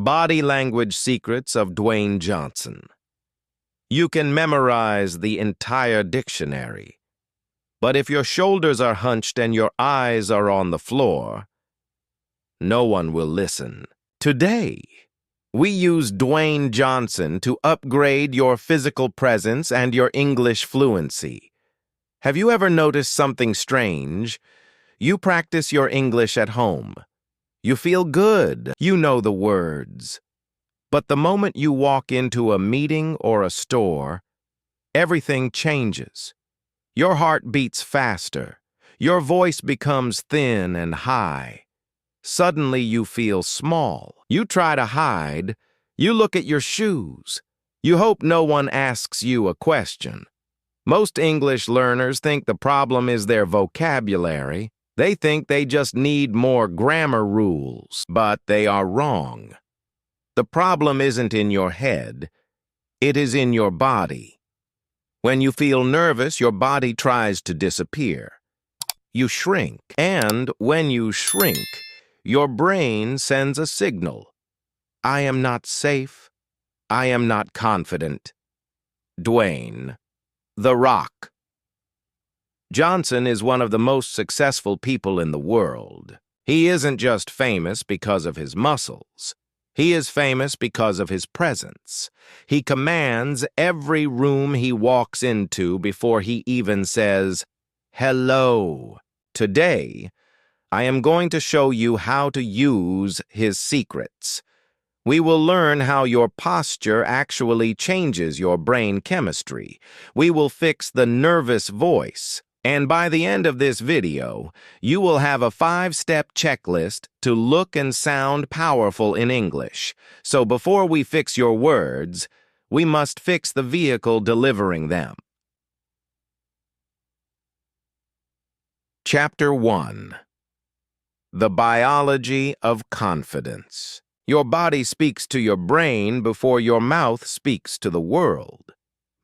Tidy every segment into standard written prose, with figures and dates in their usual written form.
Body Language Secrets of Dwayne Johnson. You can memorize the entire dictionary, but if your shoulders are hunched and your eyes are on the floor, no one will listen. Today, we use Dwayne Johnson to upgrade your physical presence and your English fluency. Have you ever noticed something strange? You practice your English at home. You feel good. You know the words. But the moment you walk into a meeting or a store, everything changes. Your heart beats faster. Your voice becomes thin and high. Suddenly you feel small. You try to hide. You look at your shoes. You hope no one asks you a question. Most English learners think the problem is their vocabulary. They think they just need more grammar rules, but they are wrong. The problem isn't in your head. It is in your body. When you feel nervous, your body tries to disappear. You shrink, and when you shrink, your brain sends a signal. I am not safe. I am not confident. Dwayne, The Rock. Johnson is one of the most successful people in the world. He isn't just famous because of his muscles. He is famous because of his presence. He commands every room he walks into before he even says, "Hello." Today, I am going to show you how to use his secrets. We will learn how your posture actually changes your brain chemistry. We will fix the nervous voice. And by the end of this video, you will have a 5-step checklist to look and sound powerful in English. So before we fix your words, we must fix the vehicle delivering them. Chapter 1. The Biology of Confidence. Your body speaks to your brain before your mouth speaks to the world.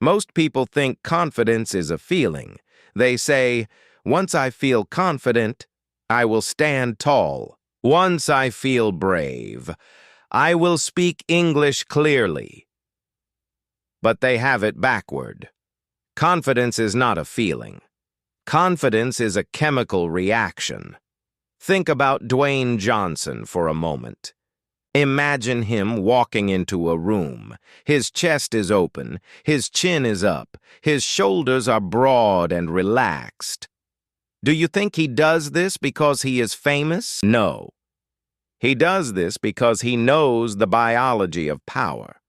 Most people think confidence is a feeling. They say, once I feel confident, I will stand tall. Once I feel brave, I will speak English clearly. But they have it backward. Confidence is not a feeling. Confidence is a chemical reaction. Think about Dwayne Johnson for a moment. Imagine him walking into a room. His chest is open, his chin is up, his shoulders are broad and relaxed. Do you think he does this because he is famous? No. He does this because he knows the biology of power.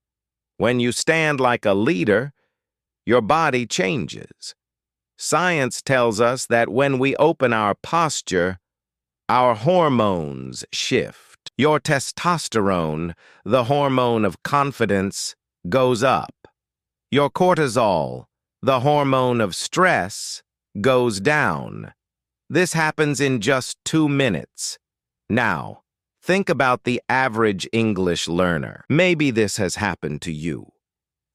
When you stand like a leader, your body changes. Science tells us that when we open our posture, our hormones shift. Your testosterone, the hormone of confidence, goes up. Your cortisol, the hormone of stress, goes down. This happens in just 2 minutes. Now, think about the average English learner. Maybe this has happened to you.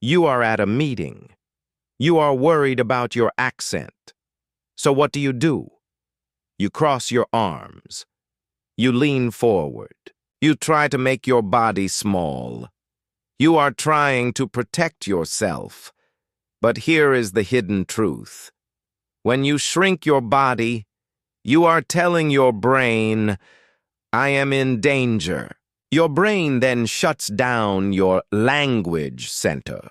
You are at a meeting. You are worried about your accent. So what do? You cross your arms. You lean forward. You try to make your body small. You are trying to protect yourself. But here is the hidden truth. When you shrink your body, you are telling your brain, I am in danger. Your brain then shuts down your language center.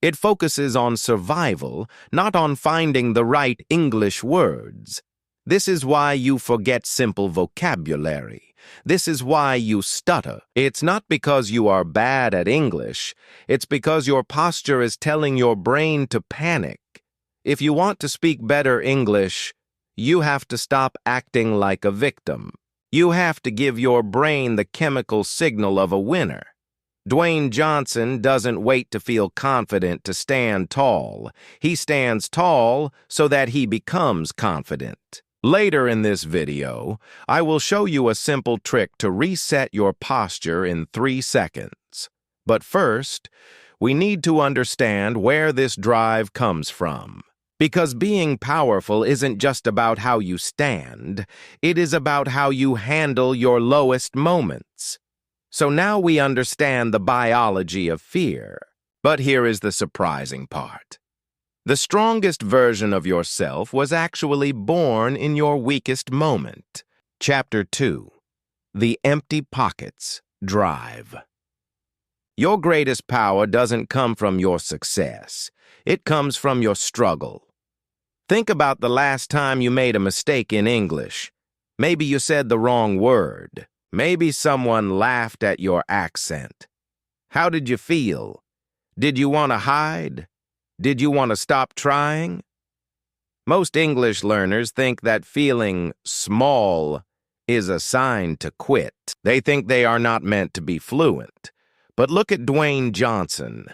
It focuses on survival, not on finding the right English words. This is why you forget simple vocabulary. This is why you stutter. It's not because you are bad at English. It's because your posture is telling your brain to panic. If you want to speak better English, you have to stop acting like a victim. You have to give your brain the chemical signal of a winner. Dwayne Johnson doesn't wait to feel confident to stand tall. He stands tall so that he becomes confident. Later in this video, I will show you a simple trick to reset your posture in 3 seconds. But first, we need to understand where this drive comes from. Because being powerful isn't just about how you stand, it is about how you handle your lowest moments. So now we understand the biology of fear. But here is the surprising part. The strongest version of yourself was actually born in your weakest moment. Chapter 2. The Empty Pockets Drive. Your greatest power doesn't come from your success. It comes from your struggle. Think about the last time you made a mistake in English. Maybe you said the wrong word. Maybe someone laughed at your accent. How did you feel? Did you want to hide? Did you want to stop trying? Most English learners think that feeling small is a sign to quit. They think they are not meant to be fluent. But look at Dwayne Johnson.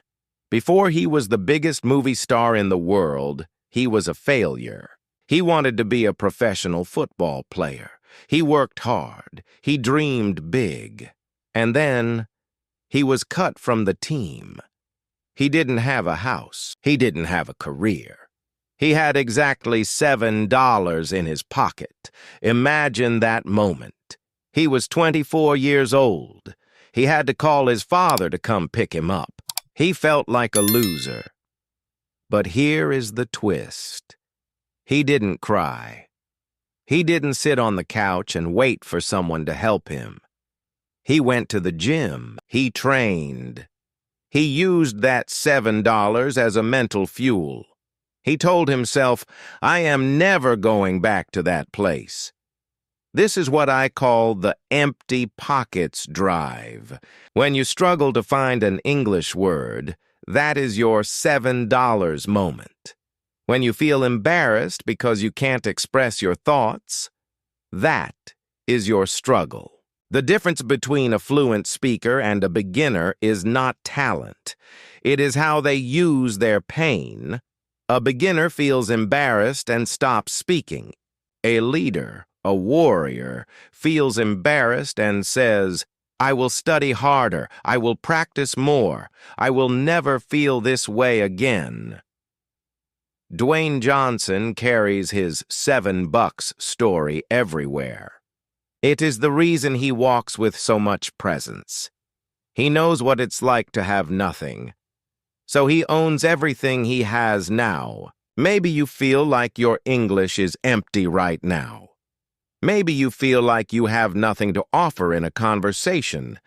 Before he was the biggest movie star in the world, he was a failure. He wanted to be a professional football player. He worked hard. He dreamed big. And then he was cut from the team. He didn't have a house. He didn't have a career. He had exactly $7 in his pocket. Imagine that moment. He was 24 years old. He had to call his father to come pick him up. He felt like a loser. But here is the twist. He didn't cry. He didn't sit on the couch and wait for someone to help him. He went to the gym. He trained. He used that $7 as a mental fuel. He told himself, I am never going back to that place. This is what I call the empty pockets drive. When you struggle to find an English word, that is your $7 moment. When you feel embarrassed because you can't express your thoughts, that is your struggle. The difference between a fluent speaker and a beginner is not talent. It is how they use their pain. A beginner feels embarrassed and stops speaking. A leader, a warrior, feels embarrassed and says, I will study harder. I will practice more. I will never feel this way again. Dwayne Johnson carries his $7 story everywhere. It is the reason he walks with so much presence. He knows what it's like to have nothing. So he owns everything he has now. Maybe you feel like your English is empty right now. Maybe you feel like you have nothing to offer in a conversation.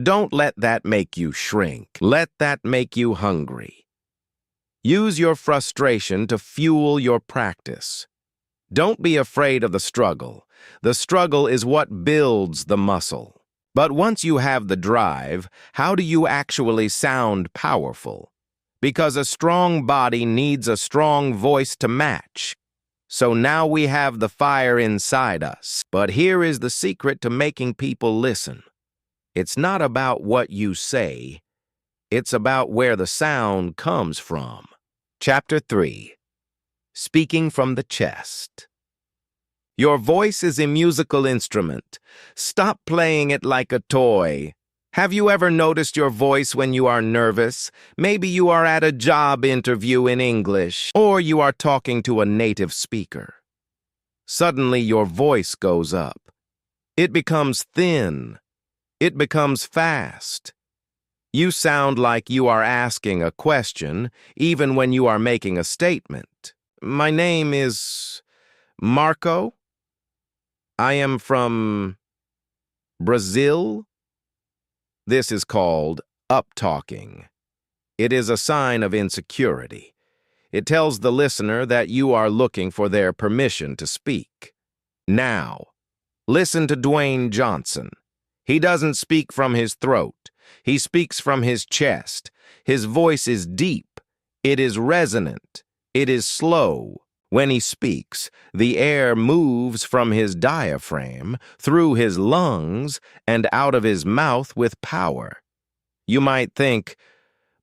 Don't let that make you shrink. Let that make you hungry. Use your frustration to fuel your practice. Don't be afraid of the struggle. The struggle is what builds the muscle. But once you have the drive, how do you actually sound powerful? Because a strong body needs a strong voice to match. So now we have the fire inside us. But here is the secret to making people listen. It's not about what you say. It's about where the sound comes from. Chapter 3. Speaking from the chest. Your voice is a musical instrument. Stop playing it like a toy. Have you ever noticed your voice when you are nervous? Maybe you are at a job interview in English, or you are talking to a native speaker. Suddenly your voice goes up. It becomes thin. It becomes fast. You sound like you are asking a question, even when you are making a statement. My name is Marco. I am from Brazil. This is called up-talking. It is a sign of insecurity. It tells the listener that you are looking for their permission to speak. Now, listen to Dwayne Johnson. He doesn't speak from his throat. He speaks from his chest. His voice is deep. It is resonant. It is slow. When he speaks, the air moves from his diaphragm, through his lungs, and out of his mouth with power. You might think,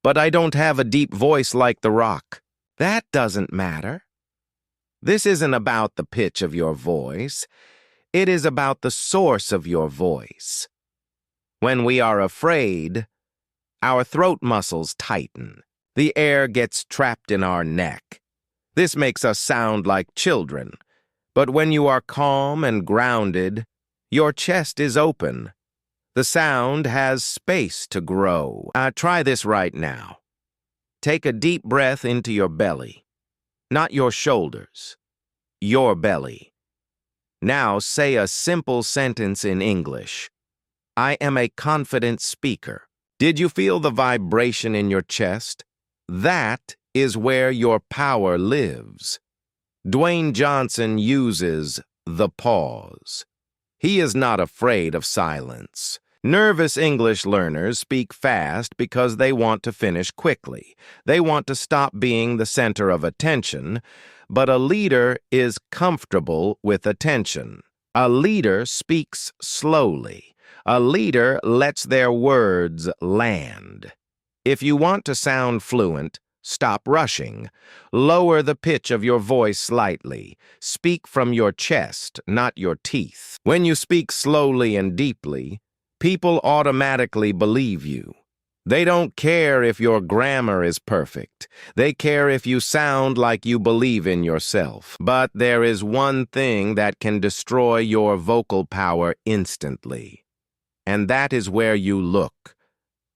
but I don't have a deep voice like The Rock. That doesn't matter. This isn't about the pitch of your voice. It is about the source of your voice. When we are afraid, our throat muscles tighten. The air gets trapped in our neck. This makes us sound like children. But when you are calm and grounded, your chest is open. The sound has space to grow. Try this right now. Take a deep breath into your belly, not your shoulders, your belly. Now say a simple sentence in English. I am a confident speaker. Did you feel the vibration in your chest? That is where your power lives. Dwayne Johnson uses the pause. He is not afraid of silence. Nervous English learners speak fast because they want to finish quickly. They want to stop being the center of attention, but a leader is comfortable with attention. A leader speaks slowly. A leader lets their words land. If you want to sound fluent, stop rushing. Lower the pitch of your voice slightly. Speak from your chest, not your teeth. When you speak slowly and deeply, people automatically believe you. They don't care if your grammar is perfect. They care if you sound like you believe in yourself. But there is one thing that can destroy your vocal power instantly, and that is where you look.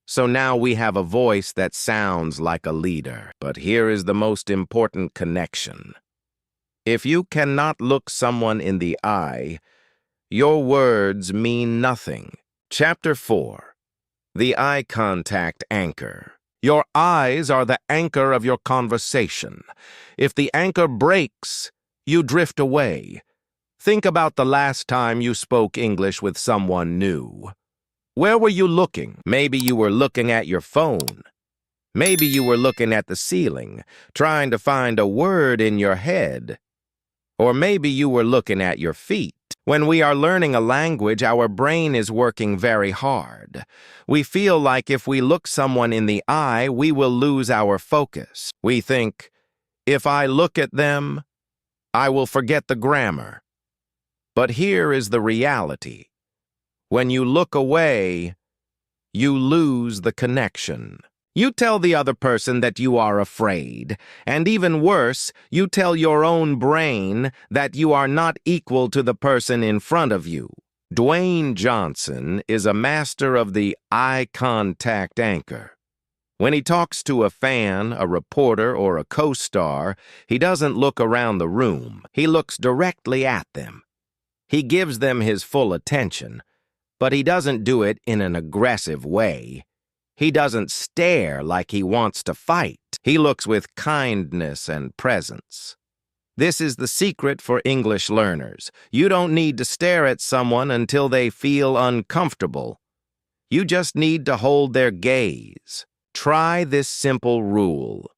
So now we have a voice that sounds like a leader. But here is the most important connection. If you cannot look someone in the eye, your words mean nothing. Chapter 4. The Eye Contact Anchor. Your eyes are the anchor of your conversation. If the anchor breaks, you drift away. Think about the last time you spoke English with someone new. Where were you looking? Maybe you were looking at your phone. Maybe you were looking at the ceiling, trying to find a word in your head. Or maybe you were looking at your feet. When we are learning a language, our brain is working very hard. We feel like if we look someone in the eye, we will lose our focus. We think, if I look at them, I will forget the grammar. But here is the reality. When you look away, you lose the connection. You tell the other person that you are afraid, and even worse, you tell your own brain that you are not equal to the person in front of you. Dwayne Johnson is a master of the eye contact anchor. When he talks to a fan, a reporter, or a co-star, he doesn't look around the room. He looks directly at them. He gives them his full attention, but he doesn't do it in an aggressive way. He doesn't stare like he wants to fight. He looks with kindness and presence. This is the secret for English learners. You don't need to stare at someone until they feel uncomfortable. You just need to hold their gaze. Try this simple rule.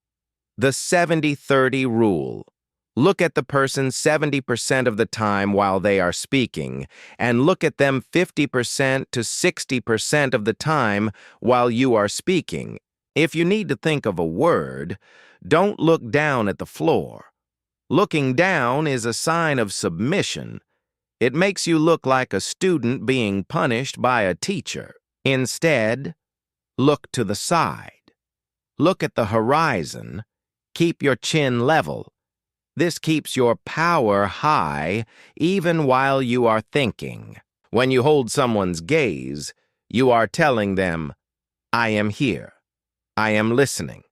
The 70-30 rule. Look at the person 70% of the time while they are speaking, and look at them 50% to 60% of the time while you are speaking. If you need to think of a word, don't look down at the floor. Looking down is a sign of submission. It makes you look like a student being punished by a teacher. Instead, look to the side. Look at the horizon. Keep your chin level. This keeps your power high even while you are thinking. When you hold someone's gaze, you are telling them, I am here. I am listening.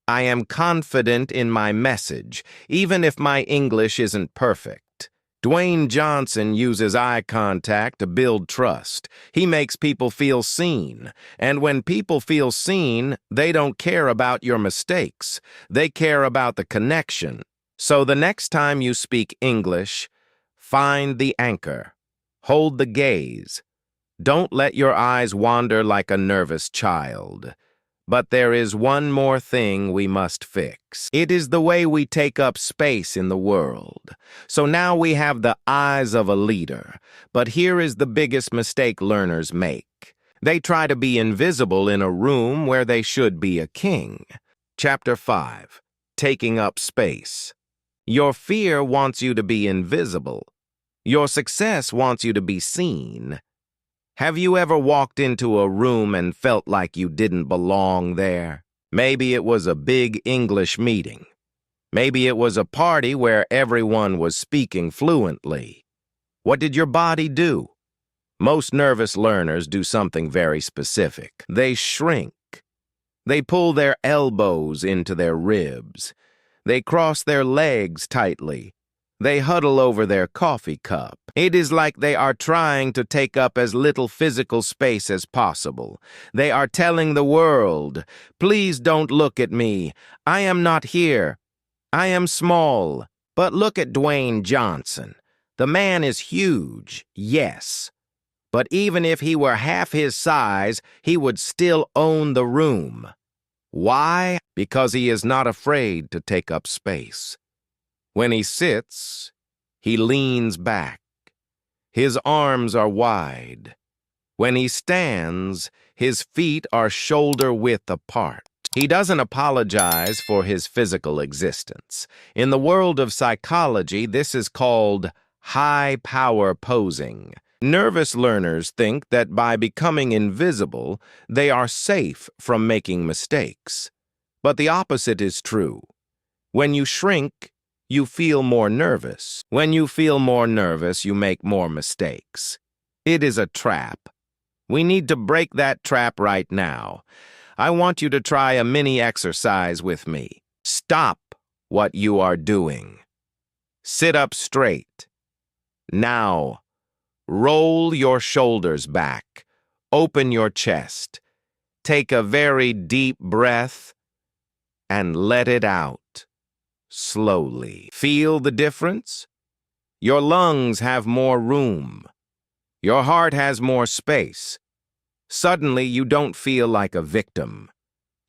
I am confident in my message, even if my English isn't perfect. Dwayne Johnson uses eye contact to build trust. He makes people feel seen. And when people feel seen, they don't care about your mistakes. They care about the connection. So the next time you speak English, find the anchor. Hold the gaze. Don't let your eyes wander like a nervous child. But there is one more thing we must fix. It is the way we take up space in the world. So now we have the eyes of a leader. But here is the biggest mistake learners make. They try to be invisible in a room where they should be a king. Chapter 5. Taking up space. Your fear wants you to be invisible. Your success wants you to be seen. Have you ever walked into a room and felt like you didn't belong there? Maybe it was a big English meeting. Maybe it was a party where everyone was speaking fluently. What did your body do? Most nervous learners do something very specific. They shrink. They pull their elbows into their ribs. They cross their legs tightly. They huddle over their coffee cup. It is like they are trying to take up as little physical space as possible. They are telling the world, "Please don't look at me. I am not here. I am small." But look at Dwayne Johnson. The man is huge, yes. But even if he were half his size, he would still own the room. Why? Because he is not afraid to take up space. When he sits, he leans back. His arms are wide. When he stands, his feet are shoulder-width apart. He doesn't apologize for his physical existence. In the world of psychology, this is called high-power posing. Nervous learners think that by becoming invisible, they are safe from making mistakes. But the opposite is true. When you shrink, you feel more nervous. When you feel more nervous, you make more mistakes. It is a trap. We need to break that trap right now. I want you to try a mini exercise with me. Stop what you are doing. Sit up straight. Now, roll your shoulders back. Open your chest. Take a very deep breath and let it out. Slowly. Feel the difference? Your lungs have more room. Your heart has more space. Suddenly, you don't feel like a victim.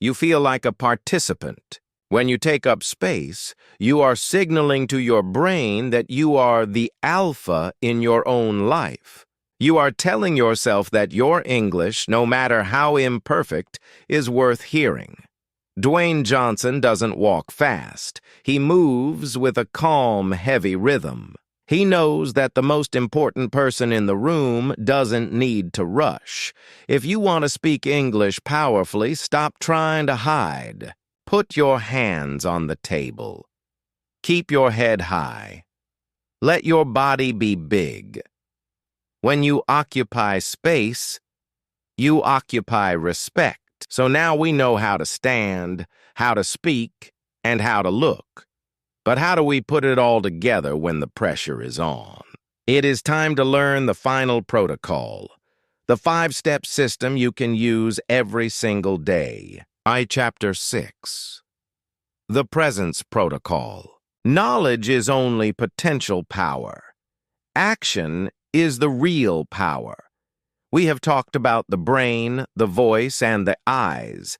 You feel like a participant. When you take up space, you are signaling to your brain that you are the alpha in your own life. You are telling yourself that your English, no matter how imperfect, is worth hearing. Dwayne Johnson doesn't walk fast. He moves with a calm, heavy rhythm. He knows that the most important person in the room doesn't need to rush. If you want to speak English powerfully, stop trying to hide. Put your hands on the table. Keep your head high. Let your body be big. When you occupy space, you occupy respect. So now we know how to stand, how to speak, and how to look. But how do we put it all together when the pressure is on? It is time to learn the final protocol, the 5-step system you can use every single day. Chapter 6. The Presence Protocol. Knowledge is only potential power. Action is the real power. We have talked about the brain, the voice, and the eyes.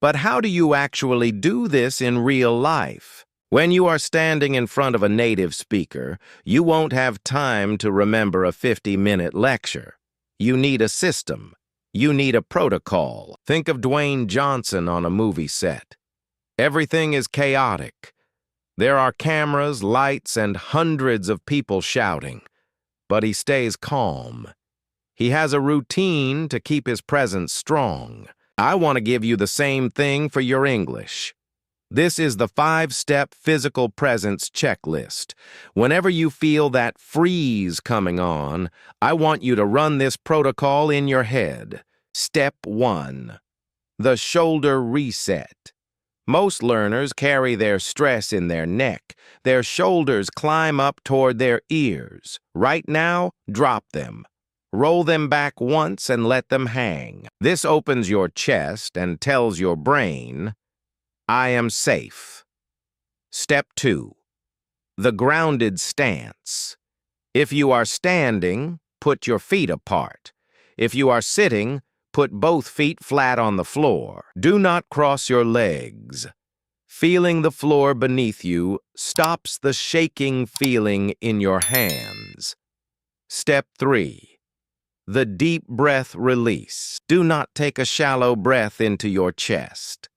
But how do you actually do this in real life? When you are standing in front of a native speaker, you won't have time to remember a 50-minute lecture. You need a system. You need a protocol. Think of Dwayne Johnson on a movie set. Everything is chaotic. There are cameras, lights, and hundreds of people shouting. But he stays calm. He has a routine to keep his presence strong. I want to give you the same thing for your English. This is the 5-step physical presence checklist. Whenever you feel that freeze coming on, I want you to run this protocol in your head. Step 1. The shoulder reset. Most learners carry their stress in their neck. Their shoulders climb up toward their ears. Right now, drop them. Roll them back once and let them hang. This opens your chest and tells your brain, I am safe. Step 2. The grounded stance. If you are standing, put your feet apart. If you are sitting, put both feet flat on the floor. Do not cross your legs. Feeling the floor beneath you stops the shaking feeling in your hands. Step 3. The deep breath release. Do not take a shallow breath into your chest.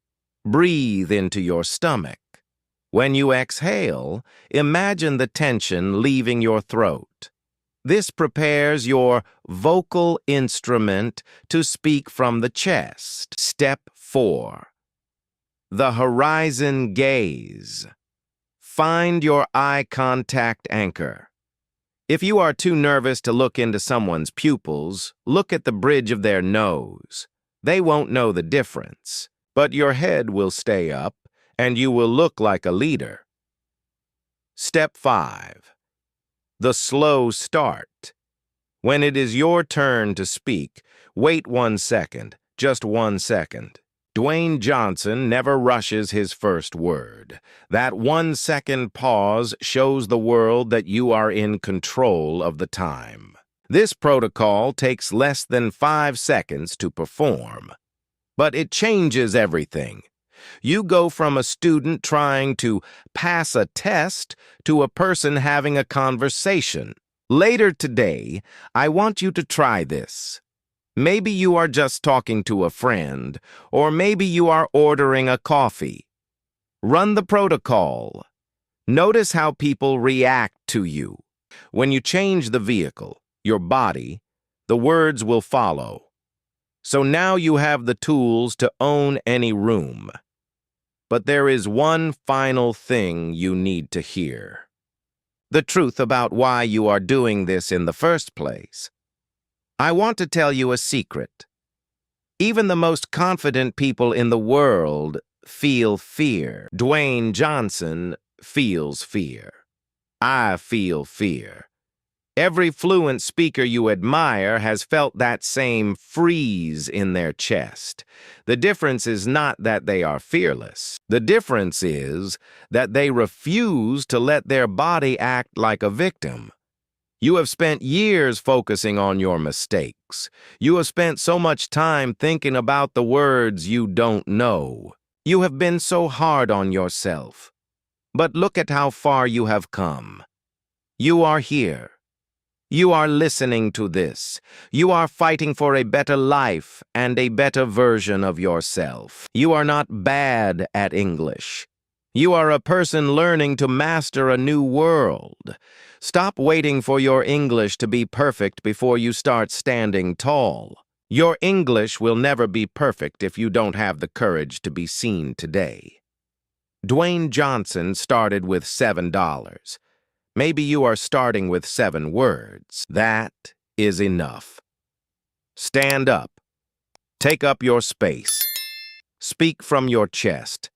Breathe into your stomach. When you exhale, imagine the tension leaving your throat. This prepares your vocal instrument to speak from the chest. Step 4. The horizon gaze. Find your eye contact anchor. If you are too nervous to look into someone's pupils, look at the bridge of their nose. They won't know the difference, but your head will stay up and you will look like a leader. Step 5. The slow start. When it is your turn to speak, wait 1 second, just 1 second. Dwayne Johnson never rushes his first word. That 1 second pause shows the world that you are in control of the time. This protocol takes less than 5 seconds to perform, but it changes everything. You go from a student trying to pass a test to a person having a conversation. Later today, I want you to try this. Maybe you are just talking to a friend, or maybe you are ordering a coffee. Run the protocol. Notice how people react to you. When you change the vehicle, your body, the words will follow. So now you have the tools to own any room. But there is one final thing you need to hear. The truth about why you are doing this in the first place. I want to tell you a secret. Even the most confident people in the world feel fear. Dwayne Johnson feels fear. I feel fear. Every fluent speaker you admire has felt that same freeze in their chest. The difference is not that they are fearless. The difference is that they refuse to let their body act like a victim. You have spent years focusing on your mistakes. You have spent so much time thinking about the words you don't know. You have been so hard on yourself. But look at how far you have come. You are here. You are listening to this. You are fighting for a better life and a better version of yourself. You are not bad at English. You are a person learning to master a new world. Stop waiting for your English to be perfect before you start standing tall. Your English will never be perfect if you don't have the courage to be seen today. Dwayne Johnson started with $7. Maybe you are starting with 7 words. That is enough. Stand up. Take up your space. Speak from your chest.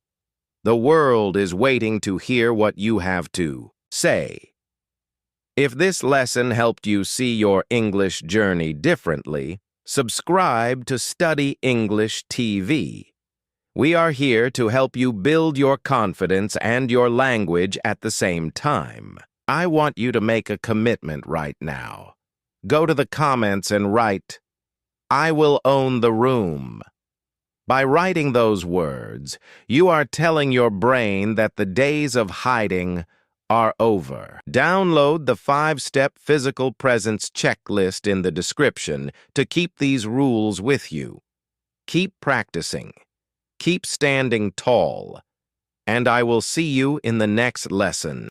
The world is waiting to hear what you have to say. If this lesson helped you see your English journey differently, subscribe to Study English TV. We are here to help you build your confidence and your language at the same time. I want you to make a commitment right now. Go to the comments and write, "I will own the room." By writing those words, you are telling your brain that the days of hiding are over. Download the 5-step physical presence checklist in the description to keep these rules with you. Keep practicing. Keep standing tall. And I will see you in the next lesson.